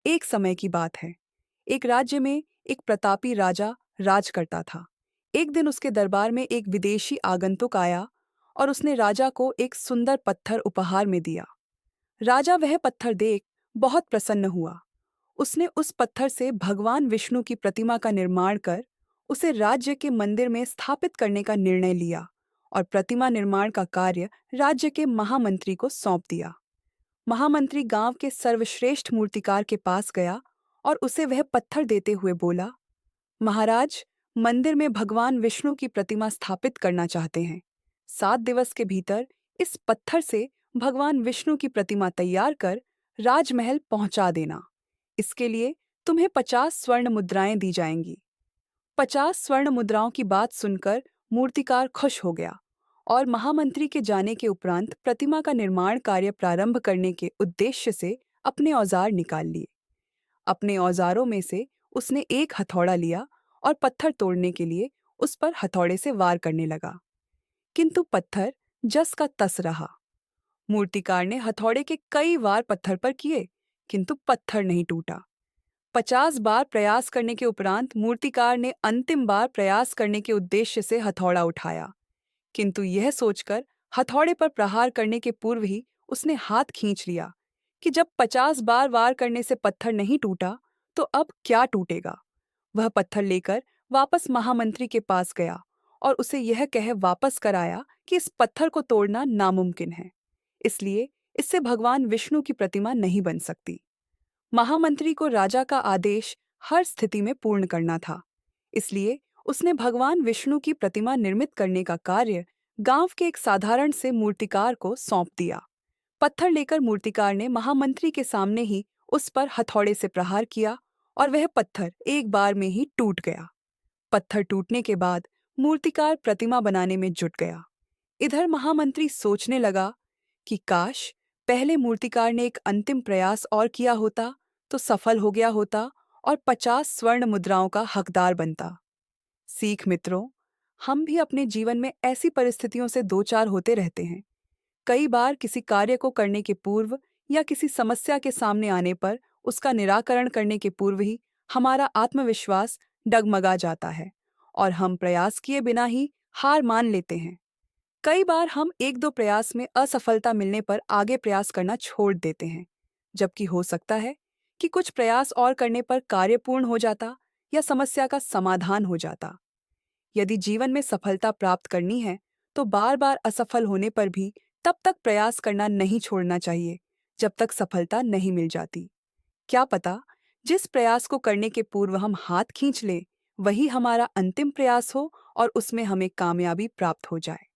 एक समय की बात है। एक राज्य में एक प्रतापी राजा राज करता था। एक दिन उसके दरबार में एक विदेशी आगंतुक आया और उसने राजा को एक सुंदर पत्थर उपहार में दिया। राजा वह पत्थर देख बहुत प्रसन्न हुआ। उसने उस पत्थर से भगवान विष्णु की प्रतिमा का निर्माण कर उसे राज्य के मंदिर में स्थापित करने का निर्णय लिया और प्रतिमा निर्माण का कार्य राज्य के महामंत्री को सौंप दिया। महामंत्री गांव के सर्वश्रेष्ठ मूर्तिकार के पास गया और उसे वह पत्थर देते हुए बोला, महाराज, मंदिर में भगवान विष्णु की प्रतिमा स्थापित करना चाहते हैं। 7 दिवस के भीतर इस पत्थर से भगवान विष्णु की प्रतिमा तैयार कर राजमहल पहुंचा देना। इसके लिए तुम्हें 50 स्वर्ण मुद्राएं दी जाएंगी। 50 स्वर्ण मुद्राओं की बात सुनकर मूर्तिकार खुश हो गया और महामंत्री के जाने के उपरांत प्रतिमा का निर्माण कार्य प्रारंभ करने के उद्देश्य से अपने औजार निकाल लिए। अपने औजारों में से उसने एक हथौड़ा लिया और पत्थर तोड़ने के लिए उस पर हथौड़े से वार करने लगा, किंतु पत्थर जस का तस रहा। मूर्तिकार ने हथौड़े के कई वार पत्थर पर किए, किंतु पत्थर नहीं टूटा। 50 बार प्रयास करने के उपरांत मूर्तिकार ने अंतिम बार प्रयास करने के उद्देश्य से हथौड़ा उठाया, किंतु यह सोचकर हथौड़े पर प्रहार करने के पूर्व ही उसने हाथ खींच लिया कि जब 50 बार वार करने से पत्थर नहीं टूटा तो अब क्या टूटेगा। वह पत्थर लेकर वापस महामंत्री के पास गया और उसे यह कह वापस कराया कि इस पत्थर को तोड़ना नामुमकिन है, इसलिए इससे भगवान विष्णु की प्रतिमा नहीं बन सकती। महामंत्री को राजा का आदेश हर स्थिति में पूर्ण करना था, इसलिए उसने भगवान विष्णु की प्रतिमा निर्मित करने का कार्य गांव के एक साधारण से मूर्तिकार को सौंप दिया। पत्थर लेकर मूर्तिकार ने महामंत्री के सामने ही उस पर हथौड़े से प्रहार किया और वह पत्थर एक बार में ही टूट गया। पत्थर टूटने के बाद मूर्तिकार प्रतिमा बनाने में जुट गया। इधर महामंत्री सोचने लगा कि काश पहले मूर्तिकार ने एक अंतिम प्रयास और किया होता तो सफल हो गया होता और 50 स्वर्ण मुद्राओं का हकदार बनता। सीख मित्रों, हम भी अपने जीवन में ऐसी परिस्थितियों से दो चार होते रहते हैं। कई बार किसी कार्य को करने के पूर्व या किसी समस्या के सामने आने पर उसका निराकरण करने के पूर्व ही हमारा आत्मविश्वास डगमगा जाता है और हम प्रयास किए बिना ही हार मान लेते हैं। कई बार हम एक दो प्रयास में असफलता मिलने पर आगे प्रयास करना छोड़ देते हैं, जबकि हो सकता है कि कुछ प्रयास और करने पर कार्य पूर्ण हो जाता या समस्या का समाधान हो जाता। यदि जीवन में सफलता प्राप्त करनी है तो बार बार असफल होने पर भी तब तक प्रयास करना नहीं छोड़ना चाहिए जब तक सफलता नहीं मिल जाती। क्या पता जिस प्रयास को करने के पूर्व हम हाथ खींच लें वही हमारा अंतिम प्रयास हो और उसमें हमें कामयाबी प्राप्त हो जाए।